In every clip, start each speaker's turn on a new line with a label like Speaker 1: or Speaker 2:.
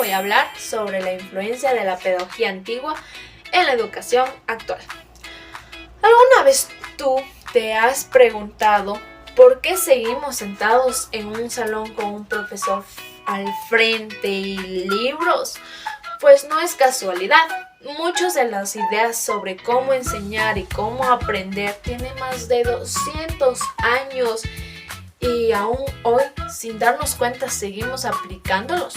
Speaker 1: voy a hablar sobre la influencia de la pedagogía antigua en la educación actual. ¿Alguna vez tú te has preguntado por qué seguimos sentados en un salón con un profesor al frente y libros? Pues no es casualidad. Muchas de las ideas sobre cómo enseñar y cómo aprender tienen más de 200 años y aún hoy, sin darnos cuenta, seguimos aplicándolos.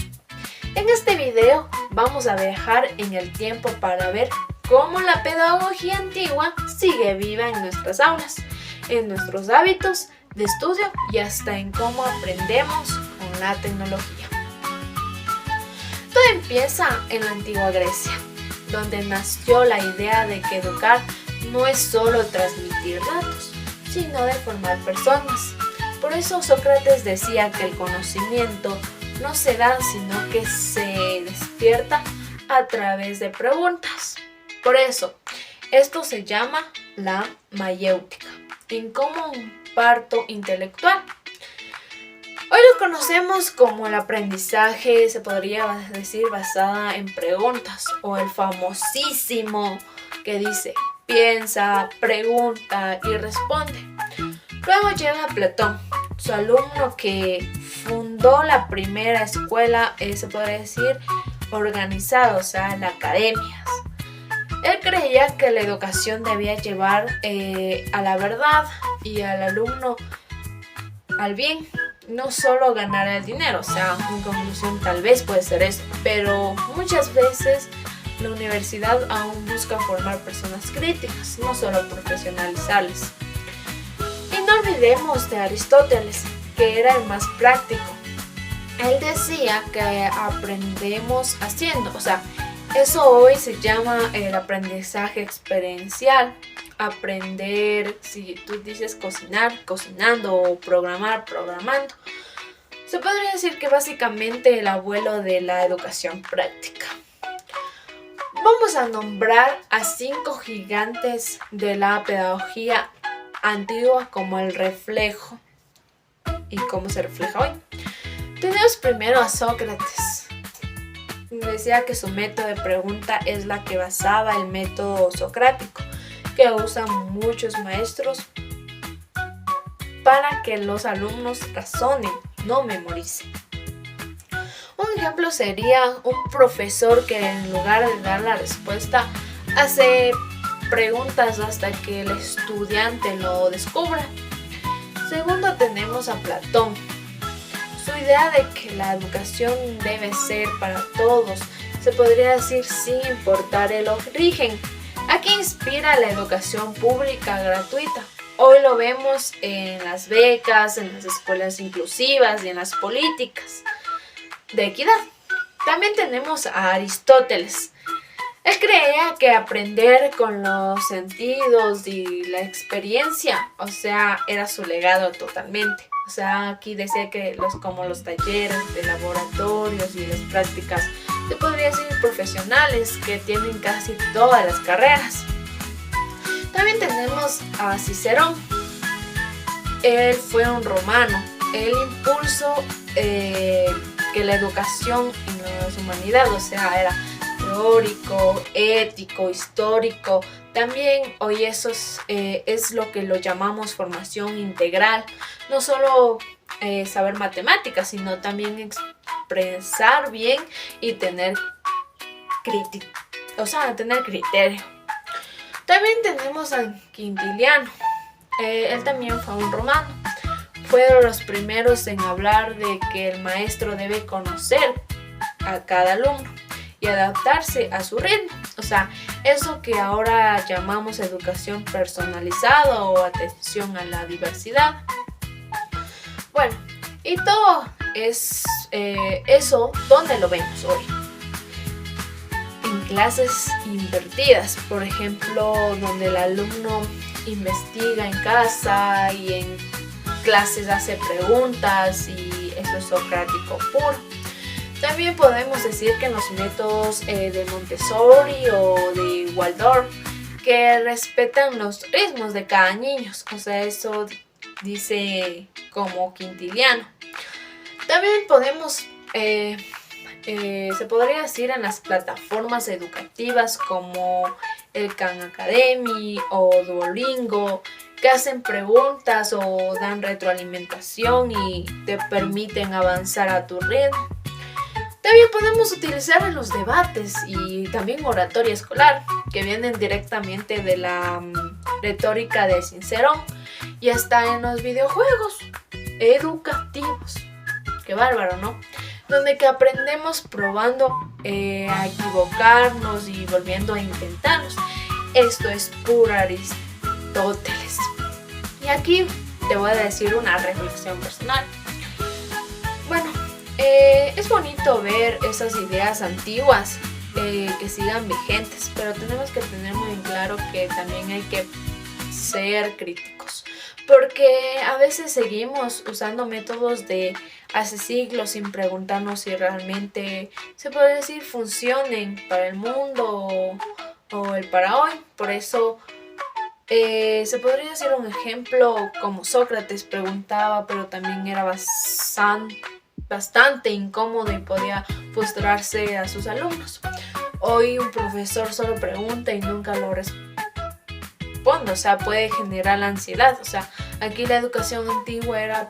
Speaker 1: En este video vamos a viajar en el tiempo para ver cómo la pedagogía antigua sigue viva en nuestras aulas, en nuestros hábitos de estudio y hasta en cómo aprendemos con la tecnología. Todo empieza en la antigua Grecia, donde nació la idea de que educar no es solo transmitir datos, sino de formar personas. Por eso Sócrates decía que el conocimiento no se da, sino que se despierta a través de preguntas. Por eso, esto se llama la mayéutica, en común parto intelectual. Hoy lo conocemos como el aprendizaje, se podría decir, basada en preguntas, o el famosísimo que dice, piensa, pregunta y responde. Luego llega Platón, su alumno que fundó la primera escuela, se podría decir, organizada, o sea, la academia. Él creía que la educación debía llevar a la verdad y al alumno al bien, no solo ganar el dinero. O sea, en conclusión tal vez puede ser eso, pero muchas veces la universidad aún busca formar personas críticas, no solo profesionalizarles. Y no olvidemos de Aristóteles, que era el más práctico. Él decía que aprendemos haciendo, o sea, eso hoy se llama el aprendizaje experiencial. Aprender, si tú dices cocinar, cocinando, o programar, programando. Se podría decir que básicamente el abuelo de la educación práctica. Vamos a nombrar a 5 gigantes de la pedagogía antigua como el reflejo. ¿Y cómo se refleja hoy? Tenemos primero a Sócrates. Decía que su método de pregunta es la que basaba el método socrático, que usan muchos maestros para que los alumnos razonen, no memoricen. Un ejemplo sería un profesor que en lugar de dar la respuesta hace preguntas hasta que el estudiante lo descubra. Segundo tenemos a Platón. Su idea de que la educación debe ser para todos, se podría decir sin importar el origen. Aquí inspira la educación pública gratuita. Hoy lo vemos en las becas, en las escuelas inclusivas y en las políticas de equidad. También tenemos a Aristóteles. Él creía que aprender con los sentidos y la experiencia, o sea, era su legado totalmente. O sea, aquí decía que como los talleres de laboratorios y las prácticas, se podría decir profesionales que tienen casi todas las carreras. También tenemos a Cicerón. Él fue un romano. Él impulsó que la educación en las humanidades, o sea, era teórico, ético, histórico. También hoy eso es lo que lo llamamos formación integral. No solo saber matemáticas, sino también expresar bien y tener criterio. También tenemos a Quintiliano. Él también fue un romano. Fue de los primeros en hablar de que el maestro debe conocer a cada alumno y adaptarse a su ritmo. O sea, eso que ahora llamamos educación personalizada o atención a la diversidad. Bueno, y todo es eso, ¿dónde lo vemos hoy? En clases invertidas, por ejemplo, donde el alumno investiga en casa y en clases hace preguntas, y eso es socrático puro. También podemos decir que en los métodos de Montessori o de Waldorf, que respetan los ritmos de cada niño, o sea, eso dice como Quintiliano. También podemos se podría decir en las plataformas educativas como el Khan Academy o Duolingo, que hacen preguntas o dan retroalimentación y te permiten avanzar a tu ritmo. También podemos utilizar en los debates y también oratoria escolar, que vienen directamente de la retórica de Cicerón, y hasta en los videojuegos educativos. Qué bárbaro, ¿no? Donde que aprendemos probando a equivocarnos y volviendo a intentarlos. Esto es pura Aristóteles. Y aquí te voy a decir una reflexión personal. Bueno, es bonito ver esas ideas antiguas que sigan vigentes, pero tenemos que tener muy en claro que también hay que ser críticos, porque a veces seguimos usando métodos de hace siglos sin preguntarnos si realmente se puede decir funcionen para el mundo o el para hoy. Por eso se podría decir un ejemplo como Sócrates preguntaba, pero también era bastante incómodo y podía frustrarse a sus alumnos. Hoy un profesor solo pregunta y nunca lo responde, o sea, puede generar ansiedad. O sea, aquí la educación antigua era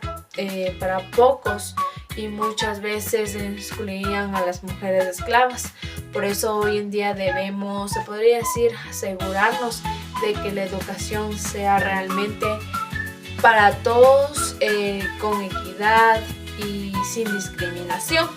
Speaker 1: para pocos y muchas veces excluían a las mujeres esclavas. Por eso hoy en día debemos, se podría decir, asegurarnos de que la educación sea realmente para todos, con equidad y sin discriminación.